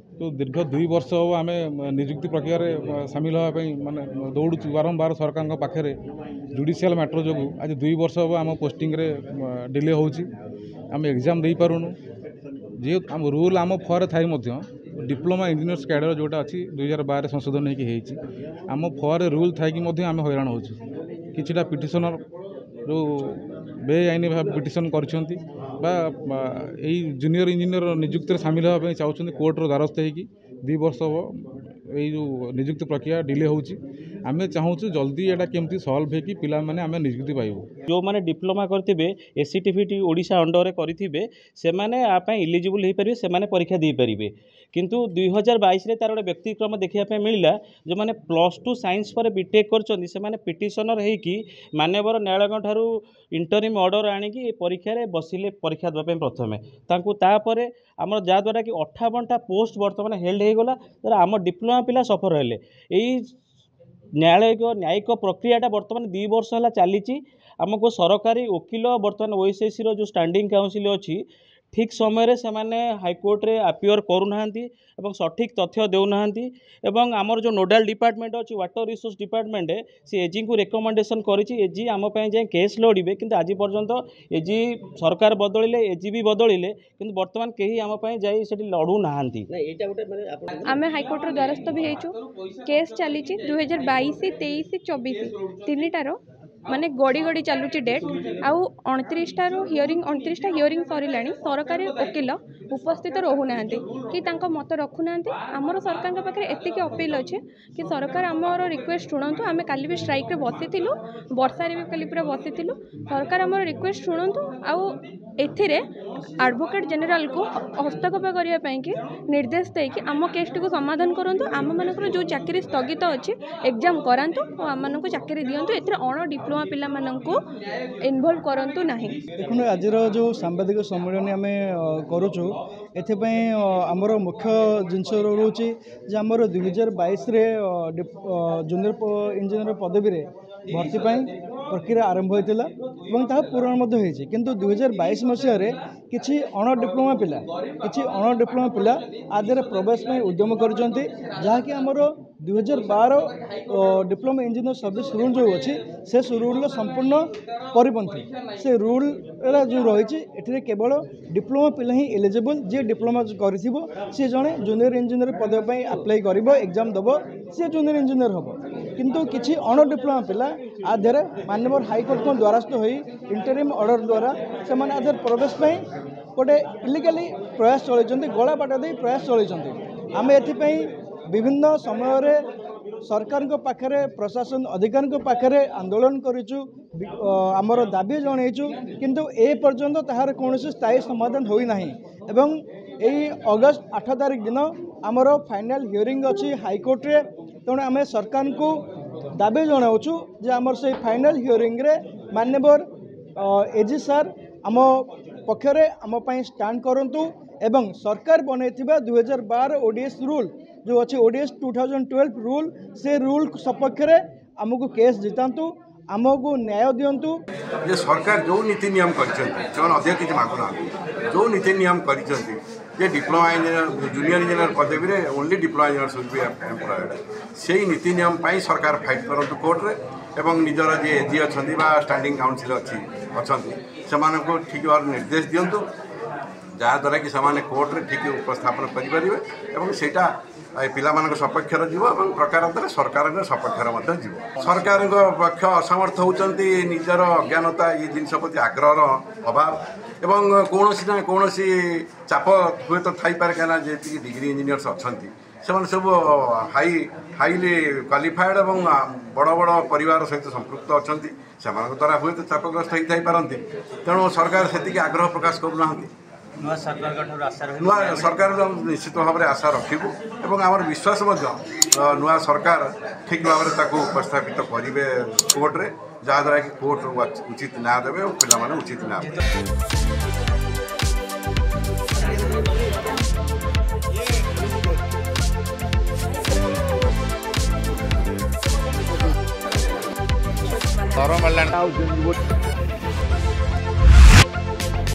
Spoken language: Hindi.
तो दीर्घ 2 वर्ष हम आम निजुक्ति प्रक्रिया सामिल होगापी मानने दौड़ू बारंबार सरकार पाखे जुडिशियल मैटर जो आज 2 वर्ष हम आम पोस्टिंग डिले होम एग्जाम दे पारूनु जी आम रूल आम फर थाई डिप्लोमा इंजीनियर्स कैडर जोटा अच्छी 2012 संशोधन होती आम फर रूल थी आम हैरान हो कि पिटिशनर जो बेआईन भाव पिटिशन कर जूनियर इंजीनियर निजुक्ति सामिल होगा चाहते कोर्टर द्वारस्थ होगी 2 वर्ष हम यो निजुक्ति प्रक्रिया डिले होची आमे चाहूँ जल्दी एटा केमती सॉल्व होगी पिला माने आमे निजुक्ति पाइबो जो माने डिप्लोमा करथिबे एससीटीफिटी ओडिशा अंडर करथिबे से माने आपा इलिजिबल हो पारे से माने परीक्षा दे पारिबे किंतु 2022 रे तार गोटे व्यक्तिक्रम देखा मिलला जो माने +2 साइंस पर बीटेक करछन्ती से माने पिटिशनर हेकी मान्यवर न्यायालय ठारू इंटरिम ऑर्डर आनिकी परीक्षा रे बसिले परीक्षा देबा पे प्रथमे तांकु तापरे आमर जा द्वारा कि 58टा पोस्ट वर्तमान हेल्ड हो गला तर आम डिप्लोमा पिला सफर हेले एई न्यायिक प्रक्रियाटा बर्तमान 2 वर्ष है चली आमको सरकारी वकिल बर्तमान ओएसएससी रो जो स्टैंडिंग काउंसिल अच्छी ठीक समय से माने हाईकोर्ट रे अपियर करूना सठिक तथ्य देना एवं आमर जो नोडाल डिपार्टमेंट अच्छी वाटर रिसोर्स डिपार्टमेंट से एजी को रेकमेंडेशन करिछि एजी आम पय जे केस लड़िबे किंतु आज पर्यंत एजी सरकार बदलिले एजी भी बदलिले किंतु वर्तमान केही आम पय जाई सेठी लड़ू नाहांती आमे हाईकोर्ट रो द्वारस्थ भी हेचु केस चली 2022 23 24 तीनटारो माने गड़ी गड़ी चलुची डेट आउ 29टा हियरिंग 29टा हियरिंग सरिलाणी सरकारी वकिल उपस्थित रहूना कि मत रखुना आमर सरकार पाखे एतिक अपील अच्छे कि सरकार आमर रिक्वेस्ट शुणु आम काली भी स्ट्राइक रे बसी वर्षारे भी काली पूरा बसी सरकार आमर रिक्वेस्ट शुणु आउ एथिरे एडवोकेट जनरल को हस्तक्षेप करने कि निर्देश देकि आम केस को समाधान करूँ आम मानकर जो चाकरी स्थगित अच्छी एग्जाम करातु और आम मानक चाकरी दिंतु ए अण डिप्लोमा पिला मानकु इन्वॉल्व करंतु नहीं। देखो आज जो सांबादिक सम्मेलन आम करुचु एथिपाई आमर मुख्य जिनस रोचे जे आमर 2022 जूनियर इंजीनियर पदवी भर्ती प्रक्रिया आरंभ होता और पूरण किंतु 2022 मसीह किसी अण डिप्लोमा पिला आदि प्रवेश उद्यम कर जहाँकि आमर 2012 डिप्लोमा इंजीनियर सर्विस रूल जो अच्छी से रूल संपूर्ण परिपंथी से रूल जो रही केवल डिप्लोमा पिला ही एलिजिबल जी डिप्लोमा कर सी जड़े जूनियर इंजीनियर पदवी आप्लाई कर एग्जाम दब सी जूनियर इंजीनियर हम किंतु किसी अण डिप्लोमा पिला आधे माननीय हाईकोर्ट को द्वारस्थ हो इंटरिम ऑर्डर द्वारा से आधे प्रवेश गोटे इलिगाली प्रयास चलते गला बाट दे प्रयास चलते आम ए विभिन्न समय सरकार पाखे प्रशासन अधिकारी पाखे आंदोलन करूँ आमर दाबी जनईचु किंतु ए पर्यंत ताहार कौन स्थायी समाधान होना एवं यही अगस्त 8 तारिख दिन आमर फाइनल हियरिंग अच्छी हाईकोर्ट रे तेणु आम सरकार को दाबी जनाऊँ जे आमर से फाइनल हियरिंग रे माननीय एजी सार आम पक्षरे आम स्टैंड करंतु एवं सरकार बनईथिबा 2012 ओडीएस रूल जो अच्छी ओडीएस 2012 रूल से रूल सपक्ष आमको केस जितांतु आमको न्याय दिंतु जे सरकार जो नीति नियम कर किसी मागुना जो नीति नियम कर डिप्लोमा इंजीनियर जूनियर इंजीनियर पदवी रे only diploma engineer should be employed से नीति नियम पाई सरकार फाइट करंतु कोर्ट रे एवं निजर जे एजी अच्छी स्टैंडिंग काउंसिल अच्छी से ठीक भाव निर्देश दिंतु जहाँद्वारा कि से कोर्ट रे ठीक उपस्थापन करें सेटा पिला सपक्ष प्रकार सरकार सपक्ष सरकार पक्ष असमर्थ होती निजर अज्ञानता ये जिनस प्रति आग्रह अभाव एवं कौन ना कौन चाप हुए तो थी पारे कहीं जी डिग्री इंजीनियर्स अच्छा से सब हाईली क्वालिफाइड और बड़ बड़ परिवार सहित संपृक्त अच्छा से द्वारा हुए तो चापग्रस्त होता पारती तेणु सरकार से आग्रह प्रकाश करूना नुआ सरकार निश्चित भाव में आशा रखू और आमर विश्वास नुआ सरकार ठीक भाव में उपस्थापित करेंगे कोर्ट रे जहाँद्वारा कि कोर्ट उचित न्याय देवे और पिला उचित न्याय तरमल्ला